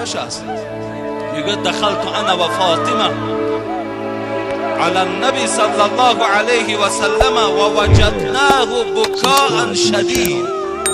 است. میگه دخلت انا و فاطمه على النبي صلی الله علیه و سلم و وجدناه بکاء شدید.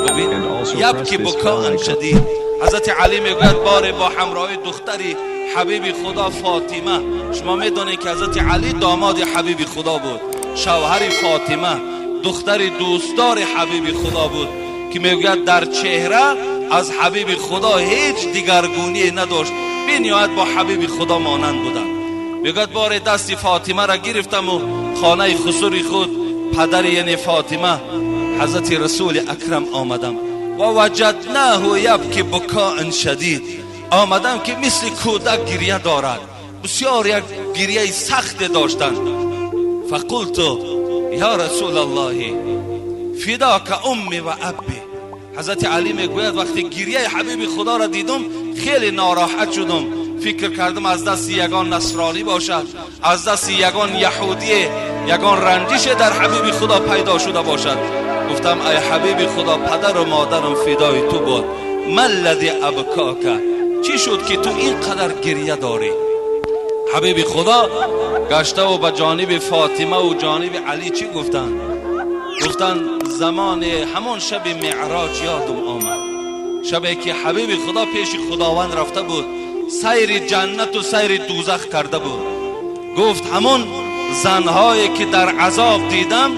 ببین یبکی بکاء شدید. حضرت علی میگوید بار با همراه دختری حبیب خدا فاطمه. شما میدونید که حضرت علی داماد حبیب خدا بود، شوهر فاطمه دختر دوستدار حبیب خدا بود که میگوید در چهره از حبیب خدا هیچ دیگرگونی نداشت، بی نهایت با حبیب خدا مانند بودند. میگوید بار دست فاطمه را گرفتم و خانه خسوری خود پدر یعنی فاطمه حضرت رسول اکرم آمدم و وجدناه یبکی بکاء شدید. آمدم که مثل کودک گریه دارد، بسیار یک گریه سخت داشتند. فقلت یا رسول الله فداک امی و ابی. حضرت علی میگوید وقتی گریه حبیب خدا را دیدم خیلی ناراحت شدم، فکر کردم از دست یگان نصرانی باشد، از دست یگان یهودی، یگان رنجش در حبیب خدا پیدا شده باشد. گفتم ای حبیب خدا پدر و مادرم فدای تو بود، ما الذی ابکاک، چی شد که تو اینقدر گریه داری؟ حبیب خدا گشته و به جانب فاطمه و جانب علی چی گفتن؟ گفتن زمان همون شب معراج یادم آمد، شبی که حبیب خدا پیش خداوند رفته بود، سیر جنت و سیر دوزخ کرده بود. گفت همون زنهایی که در عذاب دیدم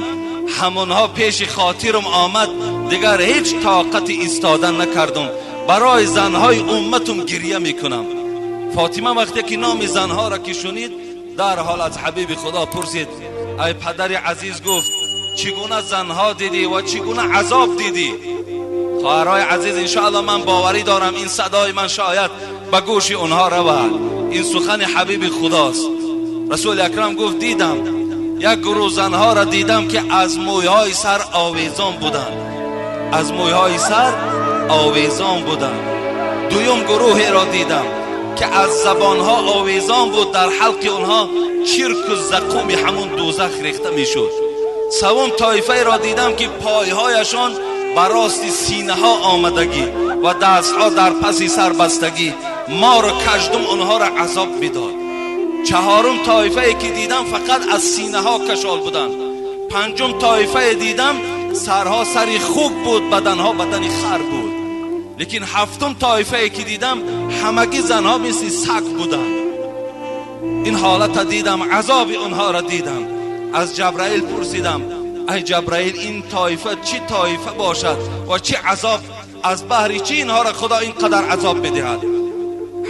همونها پیش خاطرم آمد، دیگر هیچ طاقت ایستادن نکردم، برای زنهای امتم گریه میکنم. فاطمه وقتی که نام زنها را که شنید در حال از حبیب خدا پرسید ای پدر عزیز، گفت چگونه زنها دیدی و چگونه عذاب دیدی؟ خواهرای عزیز انشاءالله من باوری دارم این صدای من شاید به گوش اونها رود، این سخن حبیب خداست. رسول اکرم گفت دیدم یک گروه زنها را دیدم که از مویهای سر آویزان بودند، از مویهای سر آویزان بودند. دویم گروهی را دیدم که از زبانها آویزان بود، در حلق اونها چرک و زقوم همون دوزخ ریخته میشد. سوم طایفه را دیدم که پایهایشان براست سینه ها آمدگی و دستها در پس سر بستگی، مار و کژدم اونها را عذاب میداد. چهارم طایفه که دیدم فقط از سینه ها کشال بودند. پنجم طایفه دیدم سرها سری خوک بود، بدنها بدنی خر بود. لیکن هفتم طایفه که دیدم همگی زنها مثل سگ بودند. این حالت دیدم، عذاب اونها را دیدم. از جبرائیل پرسیدم ای جبرائیل این طایفه چی طایفه باشد و چی عذاب، از بحری چی اینها را خدا اینقدر عذاب بدهد؟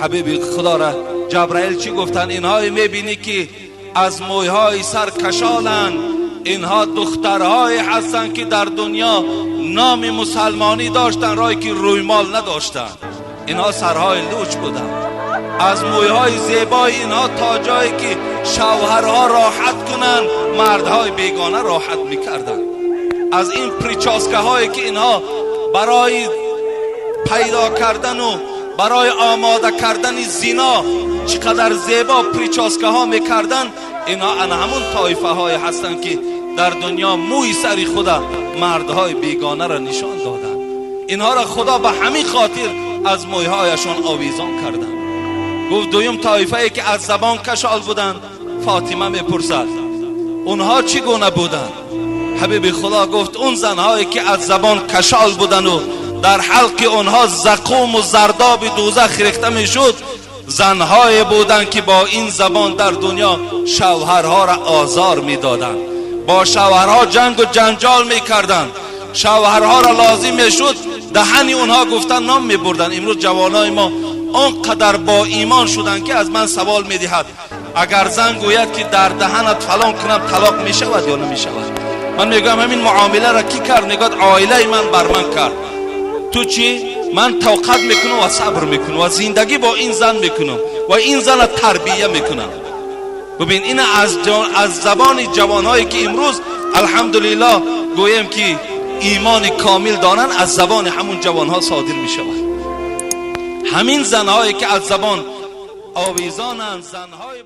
حبیب خدا را جبرائیل چی گفتن؟ اینها میبینی که از مویهای سر کشالن، اینها دخترهای هستن که در دنیا نام مسلمانی داشتن رای که روی مال نداشتن، اینها سرهای لوچ بودن. از مویهای زیبای اینها تا جایی که شوهرها راحت کنن مردهای بیگانه راحت میکردن. از این پریچاسکه هایی که اینها برای پیدا کردن و برای آماده کردن زنا چقدر زیبا پریچاسکه ها میکردن، اینها همون طایفه های هستن که در دنیا موی سری خدا مردهای بیگانه را نشان دادن. اینها را خدا به همین خاطر از مویهایشان آویزان کردن. گفت دویم طایفه ای که از زبان کشال بودن. فاطمه میپرسد اونها چگونه بودن؟ حبیب خدا گفت اون زنهایی که از زبان کشال بودن و در حلق اونها زقوم و زرداب دوزخ ریخته میشد، زنهای بودن که با این زبان در دنیا شوهرها را آزار میدادند، با شوهرها جنگ و جنجال میکردند، شوهرها را لازم میشد دهنی اونها گفتن نام میبردن. امروز جوانای ما آنقدر با ایمان شدن که از من سوال میدهد اگر زن گوید که در دهنت فلان کنم طلاق میشود یا نمیشود؟ من میگم همین معامله را کی کرد؟ نگاه عائله من بر من کرد. تو چی؟ من توقت میکنم و صبر میکنم و زندگی با این زن میکنم و این زن تربیه میکنم. ببین این از زبان جوانهایی که امروز الحمدلله گویم که ایمان کامل دارن، از زبان همون جوانها صادر میشود. همین زنهایی که از زبان آویزانند، زنهایی